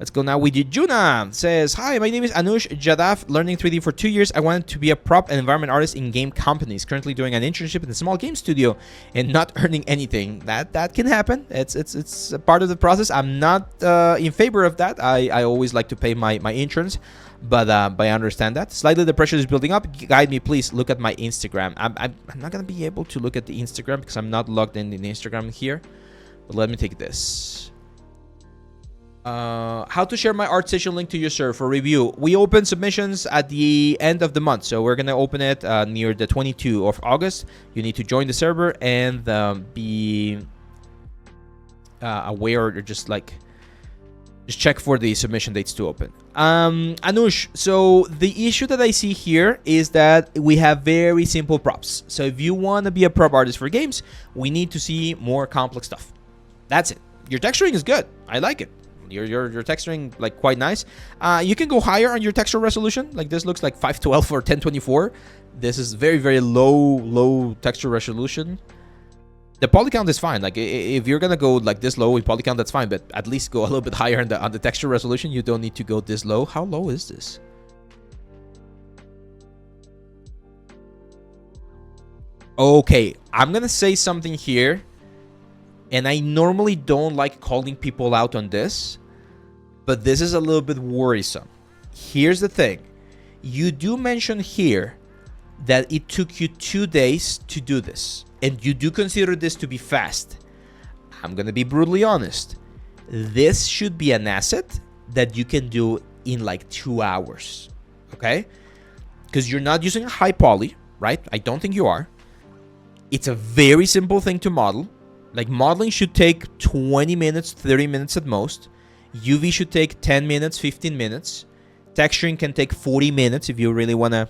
Let's go now with JUNA. Says, hi, my name is ANUJ, YADAV, learning 3D for 2 years. I wanted to be a prop and environment artist in game companies. Currently doing an internship in a small game studio and not earning anything. That can happen. It's a part of the process. I'm not in favor of that. I always like to pay my interns, but I understand that. Slightly the pressure is building up. Guide me, please. Look at my Instagram. I'm not gonna be able to look at the Instagram because I'm not logged in Instagram here. But let me take this. How to share my art session link to your server for review. We open submissions at the end of the month, so we're gonna open it near the 22 of August. You need to join the server and be aware, or just check for the submission dates to open. Anush, so the issue that I see here is that we have very simple props. So if you want to be a prop artist for games, we need to see more complex stuff. That's it. Your texturing is good. I like it. Your texturing like quite nice. You can go higher on your texture resolution. Like this looks like 512 or 1024. This is very low texture resolution. The poly count is fine. Like if you're gonna go like this low in poly count, that's fine. But at least go a little bit higher on the texture resolution. You don't need to go this low. How low is this? Okay, I'm gonna say something here. And I normally don't like calling people out on this, but this is a little bit worrisome. Here's the thing. You do mention here that it took you 2 days to do this, and you do consider this to be fast. I'm going to be brutally honest. This should be an asset that you can do in like 2 hours, okay? Because you're not using a high poly, right? I don't think you are. It's a very simple thing to model. Like modeling should take 20 minutes, 30 minutes at most. UV should take 10 minutes, 15 minutes. Texturing can take 40 minutes if you really want to,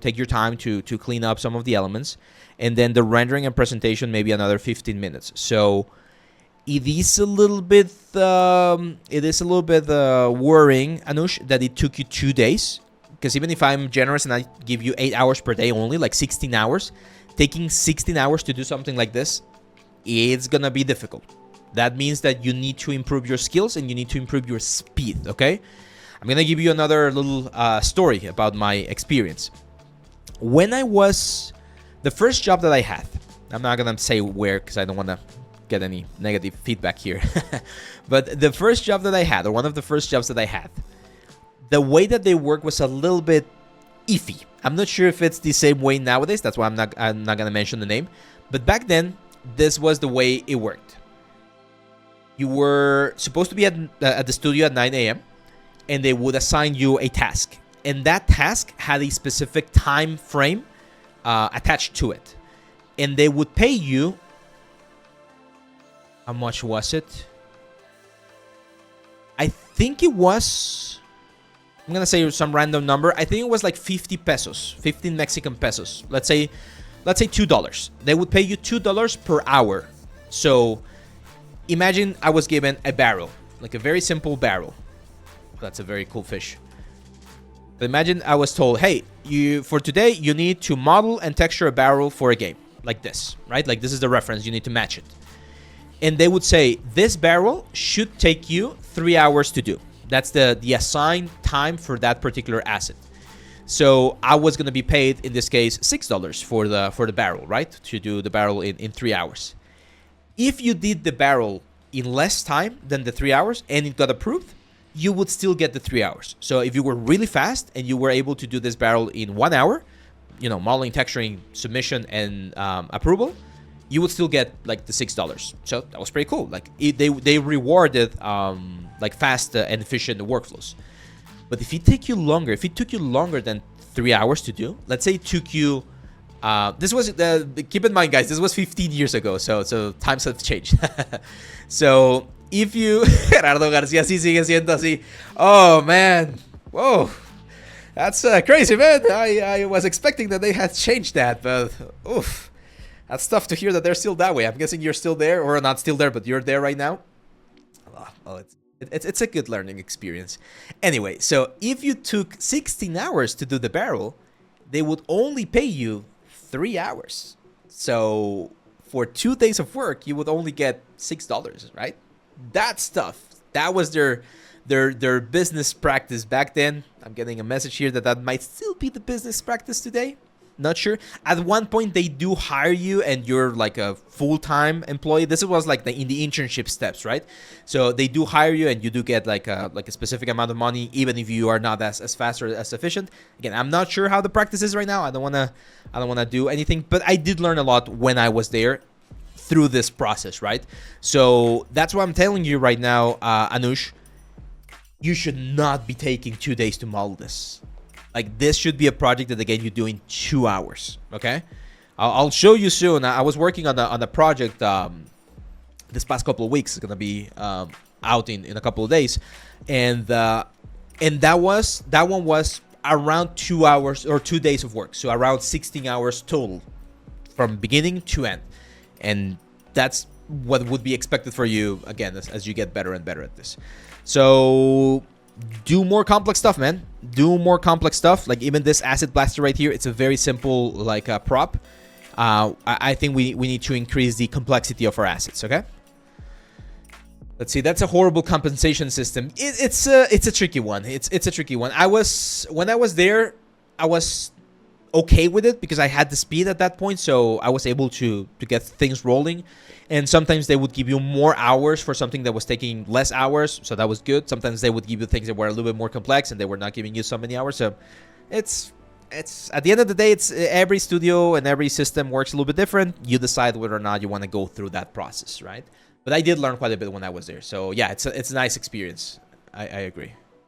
take your time to clean up some of the elements. And then the rendering and presentation, maybe another 15 minutes. So it is a little bit, worrying, Anush, that it took you 2 days. Because even if I'm generous and I give you 8 hours per day only, like 16 hours, taking 16 hours to do something like this, it's gonna be difficult. That means that you need to improve your skills and you need to improve your speed, okay? I'm gonna give you another little story about my experience. When the first job that I had, I'm not gonna say where because I don't wanna get any negative feedback here. But the first job that I had, or one of the first jobs that I had, the way that they work was a little bit iffy. I'm not sure if it's the same way nowadays. That's why I'm not gonna mention the name. But back then, this was the way it worked. You were supposed to be at the studio at 9 a.m. and they would assign you a task. And that task had a specific time frame attached to it. And they would pay you... How much was it? I think it was... I'm going to say some random number. I think it was like 50 pesos. 15 Mexican pesos. Let's say $2. They would pay you $2 per hour. So imagine I was given a barrel, like a very simple barrel. That's a very cool fish. But imagine I was told, hey, for today, you need to model and texture a barrel for a game like this, right? Like this is the reference. You need to match it. And they would say, this barrel should take you 3 hours to do. That's the assigned time for that particular asset. So I was going to be paid, in this case, $6 for the barrel, right? To do the barrel in 3 hours. If you did the barrel in less time than the 3 hours and it got approved, you would still get the 3 hours. So if you were really fast and you were able to do this barrel in 1 hour, modeling, texturing, submission, and approval, you would still get like the $6. So that was pretty cool. Like they rewarded like fast and efficient workflows. But if it took you longer than 3 hours to do, let's say it took you, this was, keep in mind guys, this was 15 years ago, so times have changed. So if you, Gerardo Garcia sí sigue siendo así. Oh man, whoa, that's crazy, man. I was expecting that they had changed that, but oof, that's tough to hear that they're still that way. I'm guessing you're still there, or not still there, but you're there right now. Oh, it's a good learning experience. Anyway, so if you took 16 hours to do the barrel, they would only pay you 3 hours. So for 2 days of work, you would only get $6, right? That stuff, that was their their business practice back then. I'm getting a message here that might still be the business practice today. Not sure. At one point, they do hire you and you're like a full-time employee. This was like in the internship steps, right? So they do hire you and you do get like a specific amount of money, even if you are not as fast or as efficient. Again, I'm not sure how the practice is right now. I don't wanna do anything, but I did learn a lot when I was there through this process, right? So that's what I'm telling you right now, Anuj. You should not be taking 2 days to model this. Like, this should be a project that, again, you do in 2 hours, okay? I'll show you soon. I was working on a project this past couple of weeks. It's going to be out in a couple of days. And that one was around 2 hours or 2 days of work. So around 16 hours total from beginning to end. And that's what would be expected for you, again, as you get better and better at this. So do more complex stuff, man. Do more complex stuff. Like even this acid blaster right here, it's a very simple like prop. I think we need to increase the complexity of our assets. Okay. Let's see. That's a horrible compensation system. It's a tricky one. It's a tricky one. When I was there, I was okay with it because I had the speed at that point, so I was able to get things rolling. And sometimes they would give you more hours for something that was taking less hours, so that was good. Sometimes they would give you things that were a little bit more complex and they were not giving you so many hours. So it's at the end of the day, it's every studio and every system works a little bit different. You decide whether or not you want to go through that process, right? But I did learn quite a bit when I was there. So yeah, it's a nice experience. I agree.